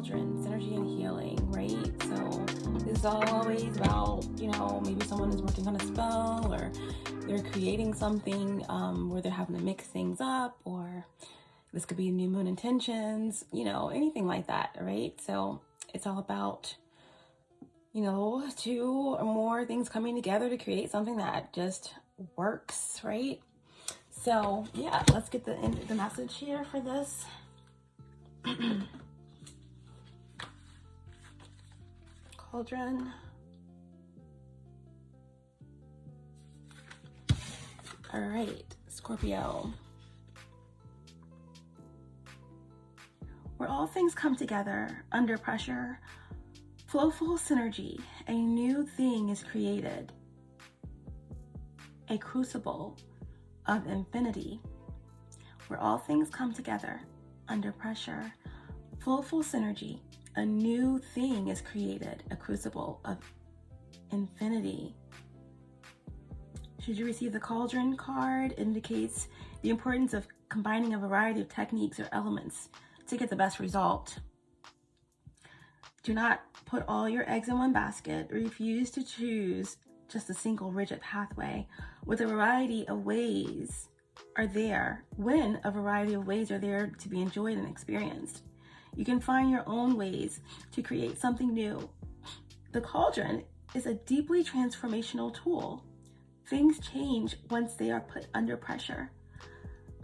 cauldron, synergy and healing, right? So this is always about, maybe someone is working on a spell, or they're creating something where they're having to mix things up, or this could be new moon intentions, anything like that, right? So it's all about, two or more things coming together to create something that just works, right? So yeah, let's get the message here for this. Cauldron. All right, Scorpio. Where all things come together under pressure, flowful synergy, a new thing is created. A crucible of infinity. Where all things come together under pressure, flowful synergy, a new thing is created. A crucible of infinity. Should you receive the cauldron card, it indicates the importance of combining a variety of techniques or elements to get the best result. Do not put all your eggs in one basket. Refuse to choose just a single rigid pathway. When a variety of ways are there to be enjoyed and experienced, you can find your own ways to create something new. The cauldron is a deeply transformational tool. Things change once they are put under pressure.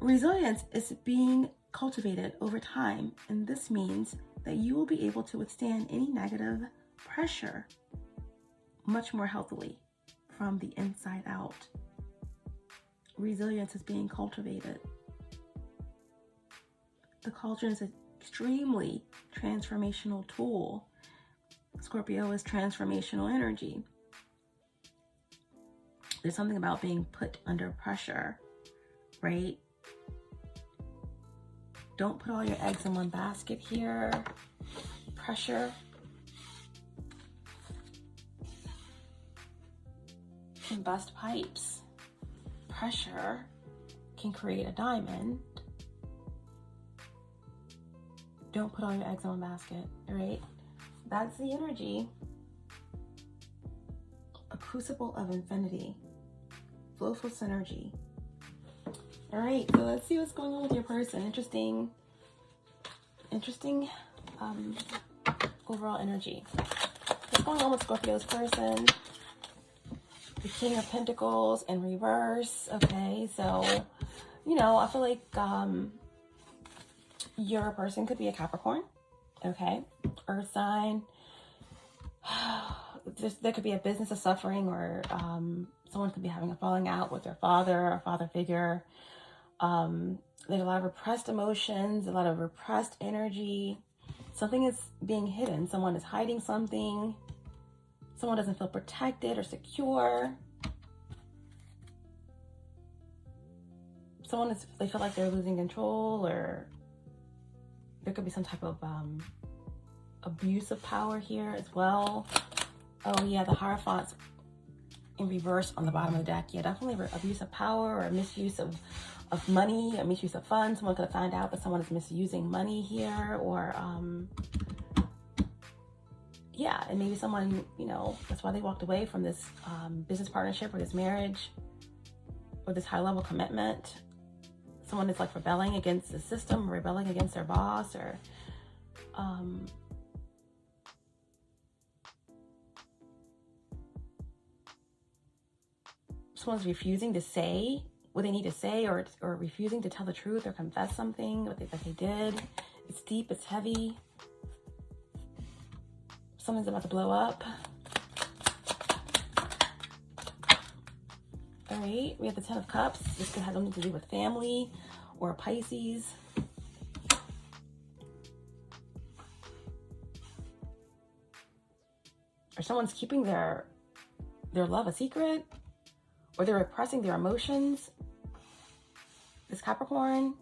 Resilience is being cultivated over time, and this means that you will be able to withstand any negative pressure much more healthily from the inside out. Resilience is being cultivated. The cauldron is an extremely transformational tool. Scorpio is transformational energy. There's something about being put under pressure, right? Don't put all your eggs in one basket here. Pressure can bust pipes. Pressure can create a diamond. Don't put all your eggs in one basket, right? That's the energy. A crucible of infinity. Flowful synergy. All right, so let's see what's going on with your person. Interesting overall energy. What's going on with Scorpio's person? The King of Pentacles in reverse. Okay, so, I feel like your person could be a Capricorn. Okay, Earth sign. There could be a business of suffering, or someone could be having a falling out with their father or father figure. There's a lot of repressed emotions, a lot of repressed energy. Something is being hidden. Someone is hiding something. Someone doesn't feel protected or secure. They feel like they're losing control, or there could be some type of abuse of power here as well. Oh yeah, the Hierophant's in reverse on the bottom of the deck. Yeah, definitely abuse of power, or misuse of money, or misuse of funds. Someone could find out that someone is misusing money here, or yeah, and maybe someone, that's why they walked away from this business partnership, or this marriage, or this high level commitment. Someone is like rebelling against the system, rebelling against their boss, or someone's refusing to say what they need to say, or refusing to tell the truth or confess something that they did. It's deep, it's heavy. Something's about to blow up. All right, we have the Ten of Cups. This could have something to do with family or Pisces. Or someone's keeping their love a secret, or they're repressing their emotions. This Capricorn.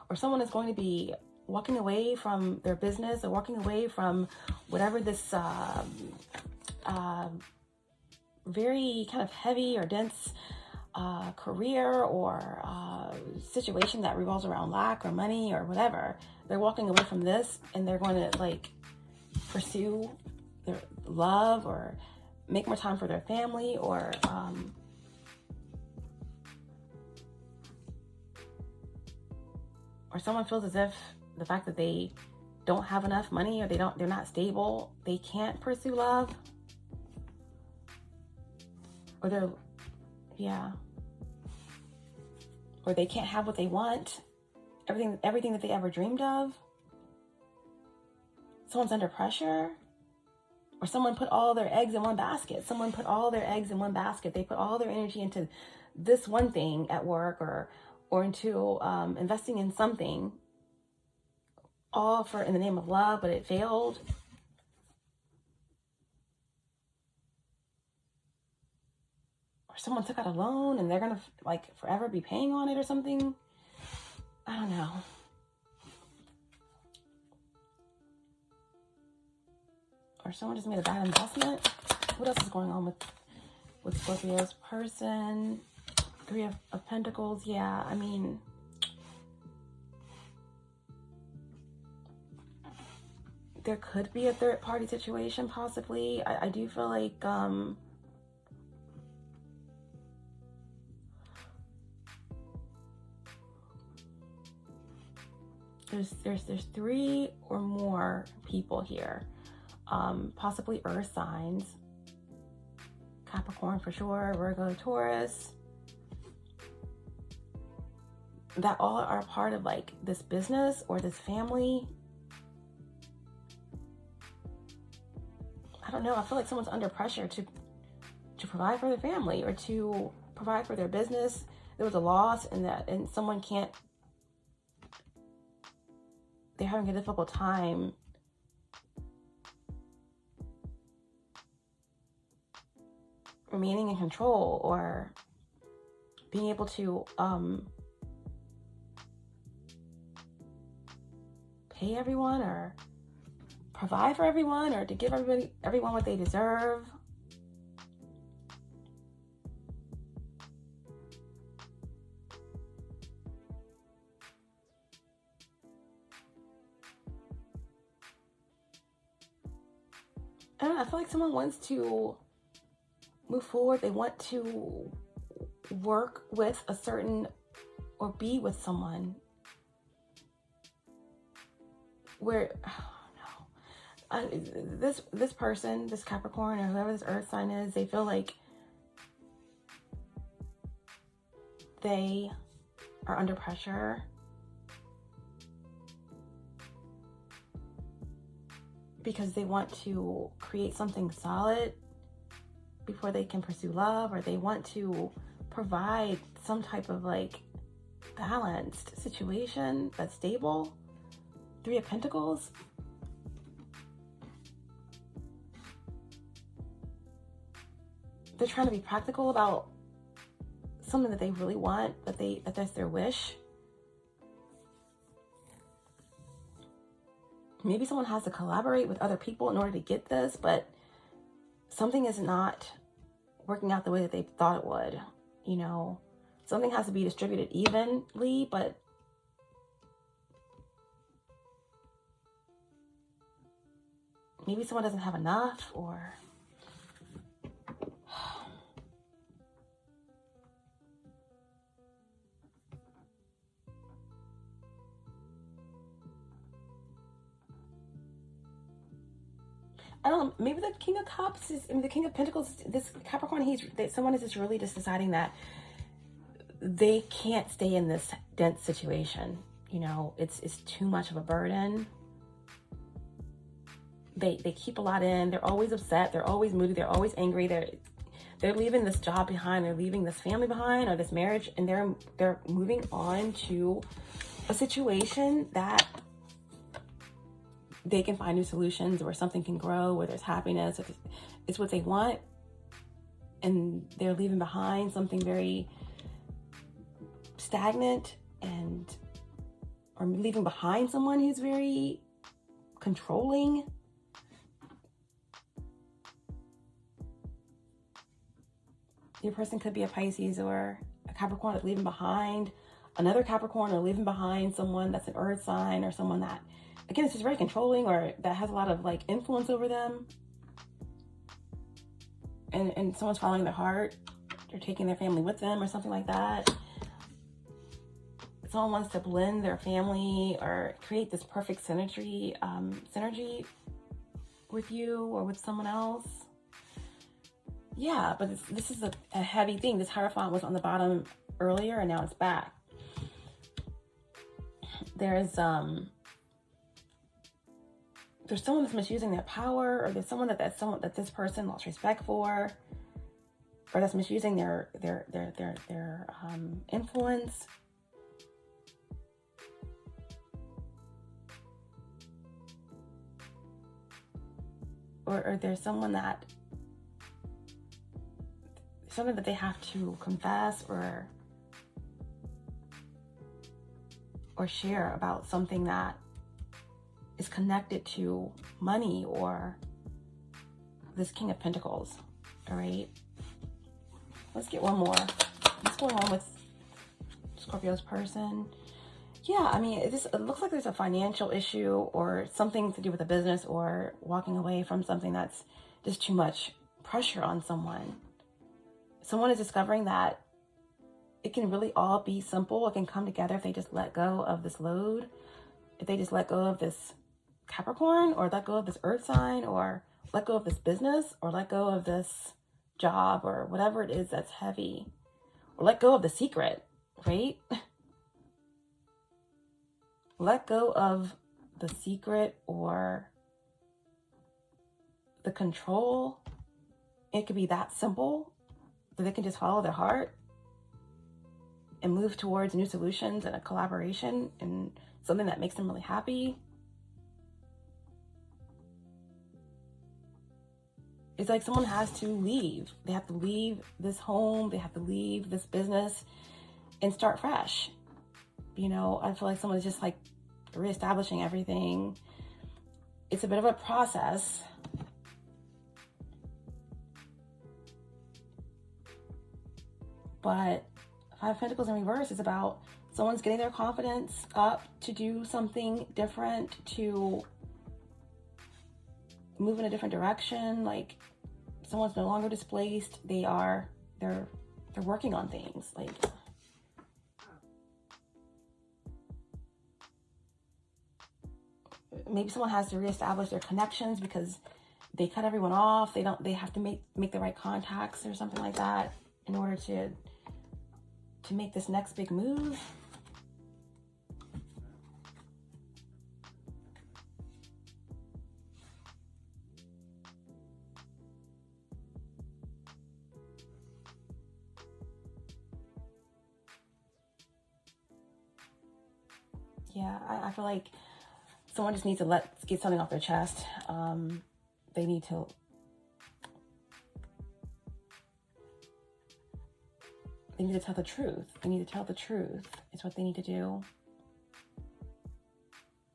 Or someone is going to be walking away from their business, or walking away from whatever this very kind of heavy or dense career or situation that revolves around lack or money or whatever. They're walking away from this and they're going to like pursue their love or make more time for their family, or someone feels as if the fact that they don't have enough money, or they're not stable, they can't pursue love, or or they can't have what they want, everything that they ever dreamed of. Someone's under pressure, or someone put all their eggs in one basket. They put all their energy into this one thing at work, or into investing in something, all in the name of love, but it failed. Or someone took out a loan and they're gonna like forever be paying on it or something. I don't know. Or someone just made a bad investment. What else is going on with Scorpio's person? Three of Pentacles. Yeah, I mean, there could be a third party situation possibly. I do feel like there's three or more people here, possibly earth signs, Capricorn for sure, Virgo, Taurus, that all are a part of like this business or this family. I don't know. I feel like someone's under pressure to provide for their family or to provide for their business. There was a loss and someone can't. They're having a difficult time remaining in control or being able to pay everyone or provide for everyone or to give everyone what they deserve. I don't know, I feel like someone wants to move forward. They want to work with a certain or be with someone where, this person, this Capricorn or whoever this earth sign is, they feel like they are under pressure because they want to create something solid before they can pursue love, or they want to provide some type of like balanced situation that's stable. Three of Pentacles. They're trying to be practical about something that they really want, that that's their wish. Maybe someone has to collaborate with other people in order to get this, but something is not working out the way that they thought it would. You know, something has to be distributed evenly, but maybe someone doesn't have enough, or I don't know, maybe the King of Cups the King of Pentacles, this Capricorn, someone is just really just deciding that they can't stay in this dense situation. You know, it's too much of a burden. They keep a lot in. They're always upset. They're always moody. They're always angry. They're leaving this job behind. They're leaving this family behind, or this marriage, and they're moving on to a situation that they can find new solutions, where something can grow, where there's happiness. It's what they want, and they're leaving behind something very stagnant, or leaving behind someone who's very controlling. Your person could be a Pisces or a Capricorn that's leaving behind another Capricorn, or leaving behind someone that's an earth sign, or someone that, again, it's just very controlling, or that has a lot of like influence over them. And someone's following their heart, or taking their family with them, or something like that. Someone wants to blend their family or create this perfect synergy with you or with someone else. Yeah, but this is a heavy thing. This Hierophant was on the bottom earlier, and now it's back. There's someone that's misusing their power, or there's someone that this person lost respect for, or that's misusing their influence. Or there's something that they have to confess or share about something that is connected to money or this King of Pentacles. All right, let's get one more. What's going on with Scorpio's person? Yeah, I mean, it looks like there's a financial issue or something to do with a business, or walking away from something that's just too much pressure on someone. Someone is discovering that it can really all be simple. It can come together if they just let go of this load. If they just let go of this Capricorn, or let go of this earth sign, or let go of this business, or let go of this job, or whatever it is that's heavy, or let go of the secret, right? Let go of the secret or the control. It could be that simple that they can just follow their heart and move towards new solutions and a collaboration and something that makes them really happy. It's like someone has to leave. They have to leave this home. They have to leave this business and start fresh. You know, I feel like someone's just like reestablishing everything. It's a bit of a process. But Five of Pentacles in reverse is about someone's getting their confidence up to do something different, to move in a different direction. Like someone's no longer displaced. They're working on things. Like, maybe someone has to reestablish their connections because they cut everyone off. They have to make the right contacts or something like that in order to make this next big move. Yeah, I feel like someone just needs to get something off their chest. They need to tell the truth. They need to tell the truth. It's what they need to do.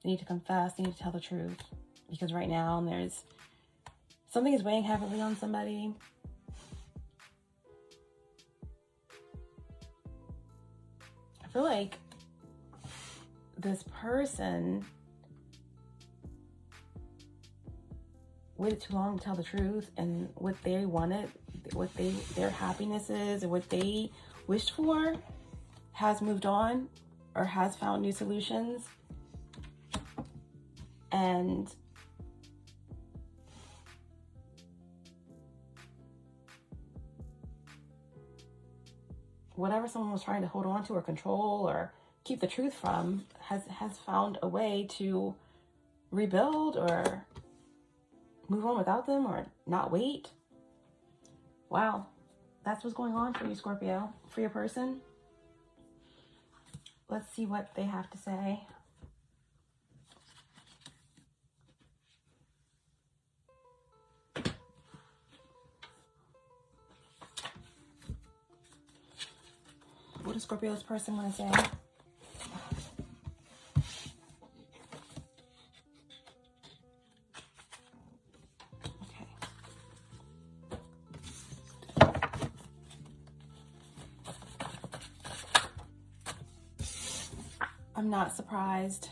They need to confess. They need to tell the truth. Because right now something is weighing heavily on somebody. I feel like this person waited too long to tell the truth, and what they wanted, what their happiness is, and what they wished for has moved on or has found new solutions. And whatever someone was trying to hold on to or control or keep the truth from has found a way to rebuild or move on without them, or not wait. Wow, that's what's going on for you, Scorpio, for your person. Let's see what they have to say. What does Scorpio's person want to say? I'm not surprised.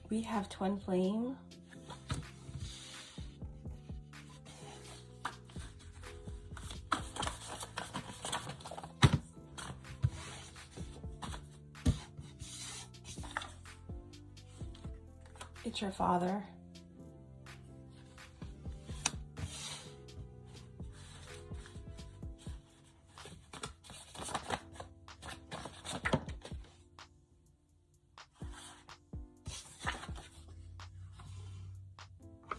We have twin flame. It's your father.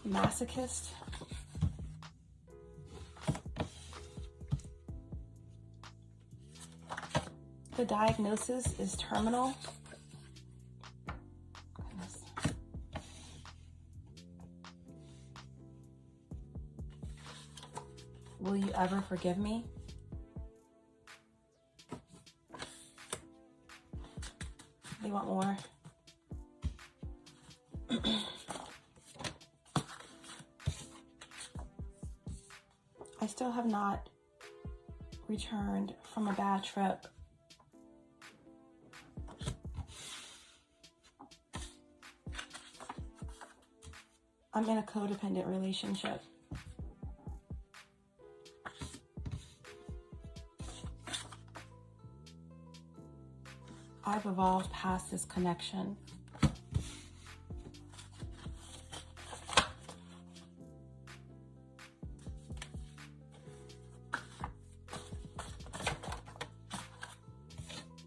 Masochist. The diagnosis is terminal. Goodness. Will you ever forgive me? They want more. I still have not returned from a bad trip. I'm in a codependent relationship. I've evolved past this connection.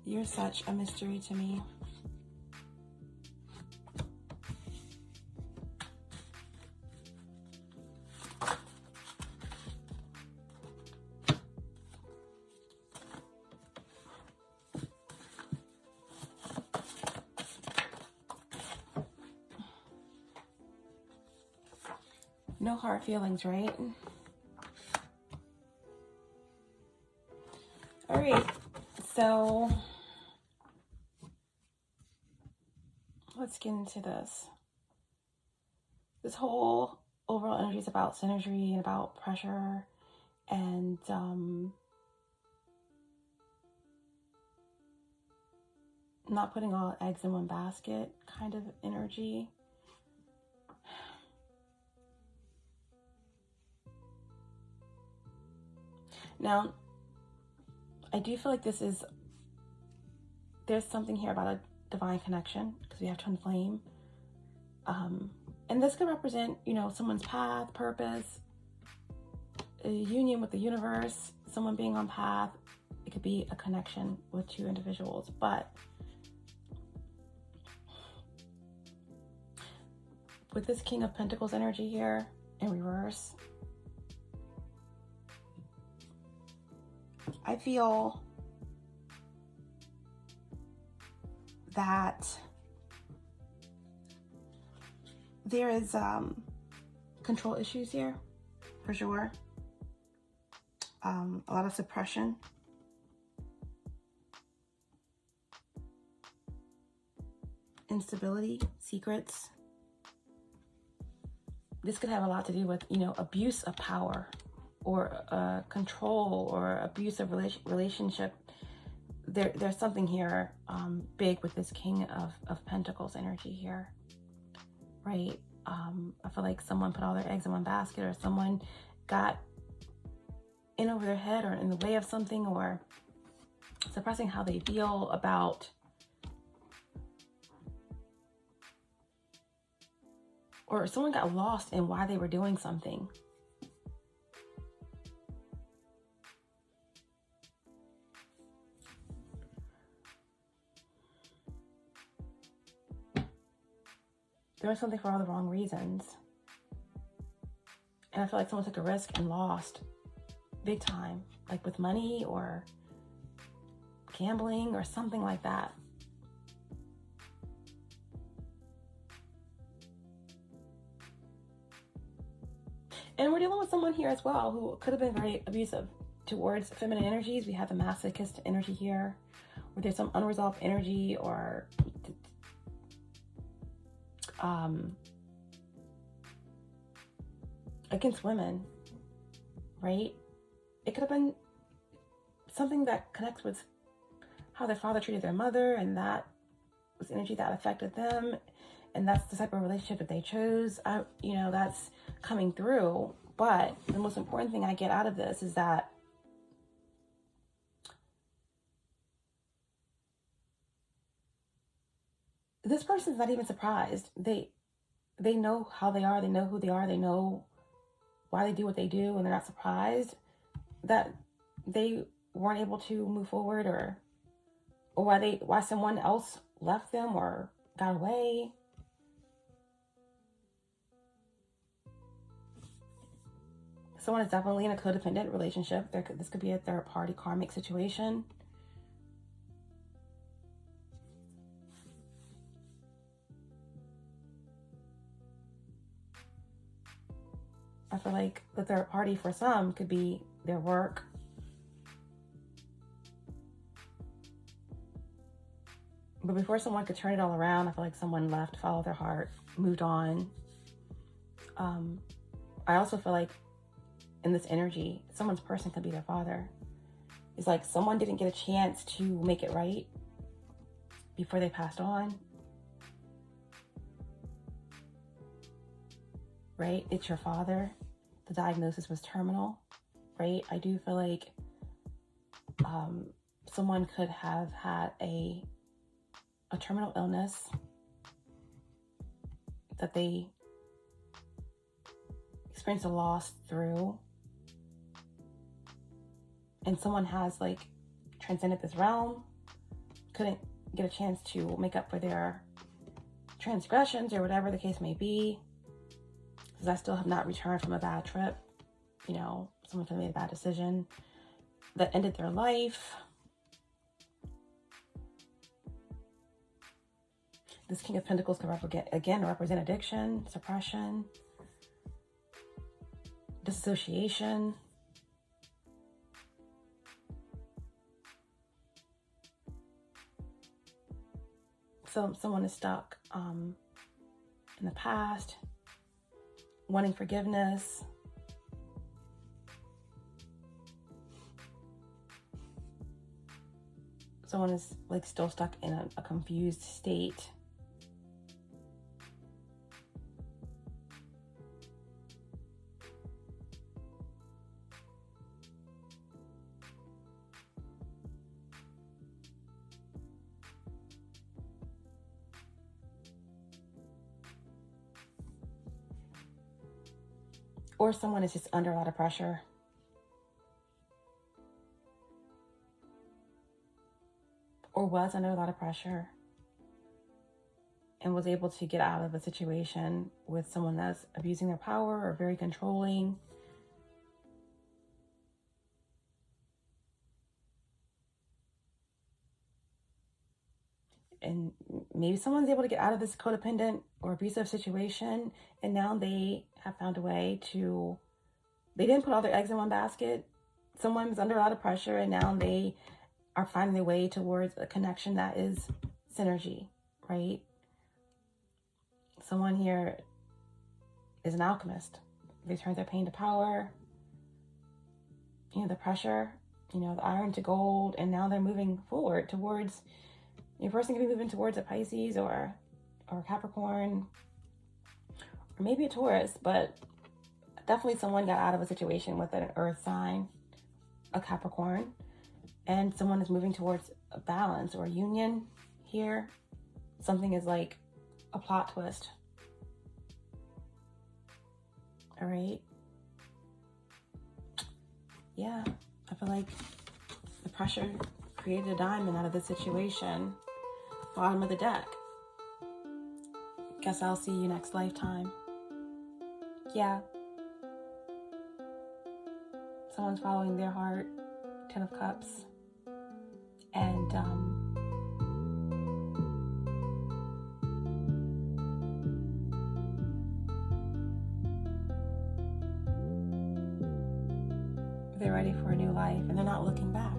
You're such a mystery to me. No hard feelings, right? All right, so let's get into this. This whole overall energy is about synergy and about pressure and not putting all eggs in one basket kind of energy. Now, I do feel like there's something here about a divine connection because we have twin flame. And this could represent, someone's path, purpose, a union with the universe, someone being on path. It could be a connection with two individuals, but with this King of Pentacles energy here in reverse, I feel that there is control issues here, for sure. A lot of suppression. Instability, secrets. This could have a lot to do with, abuse of power or control or abusive relationship. There's something here big with this King of Pentacles energy here, right? I feel like someone put all their eggs in one basket, or someone got in over their head or in the way of something, or suppressing how they feel about or someone got lost in why they were doing something. Doing something for all the wrong reasons. And I feel like someone took a risk and lost big time, like with money or gambling or something like that. And we're dealing with someone here as well who could have been very abusive towards feminine energies. We have the masochist energy here, where there's some unresolved energy or against women, right? It could have been something that connects with how their father treated their mother, and that was energy that affected them, and that's the type of relationship that they chose. That's coming through. But the most important thing I get out of this is that this person's not even surprised. They know how they are, they know who they are, they know why they do what they do, and they're not surprised that they weren't able to move forward, or why someone else left them or got away. Someone is definitely in a codependent relationship. This could be a third party karmic situation. I feel like the third party for some could be their work. But before someone could turn it all around, I feel like someone left, followed their heart, moved on. I also feel like in this energy, someone's person could be their father. It's like someone didn't get a chance to make it right before they passed on. Right? It's your father. The diagnosis was terminal, right? I do feel like someone could have had a terminal illness that they experienced a loss through, and someone has like transcended this realm, couldn't get a chance to make up for their transgressions or whatever the case may be, because I still have not returned from a bad trip. Someone could have made a bad decision that ended their life. This King of Pentacles could represent addiction, suppression, disassociation. So someone is stuck in the past, wanting forgiveness. Someone is like still stuck in a confused state. Or someone is just under a lot of pressure. Or was under a lot of pressure and was able to get out of a situation with someone that's abusing their power or very controlling. And maybe someone's able to get out of this codependent or abusive situation, and now they have found a way to, they didn't put all their eggs in one basket. Someone's under a lot of pressure, and now they are finding their way towards a connection that is synergy, right? Someone here is an alchemist. They turned their pain to power, the pressure, the iron to gold, and now they're moving forward towards, your person could be moving towards a Pisces or Capricorn, or maybe a Taurus, but definitely someone got out of a situation with an earth sign, a Capricorn, and someone is moving towards a balance or a union here. Something is like a plot twist. All right. Yeah, I feel like the pressure created a diamond out of this situation. Bottom of the deck. Guess I'll see you next lifetime. Yeah. Someone's following their heart. 10 of Cups. And they're ready for a new life, and they're not looking back.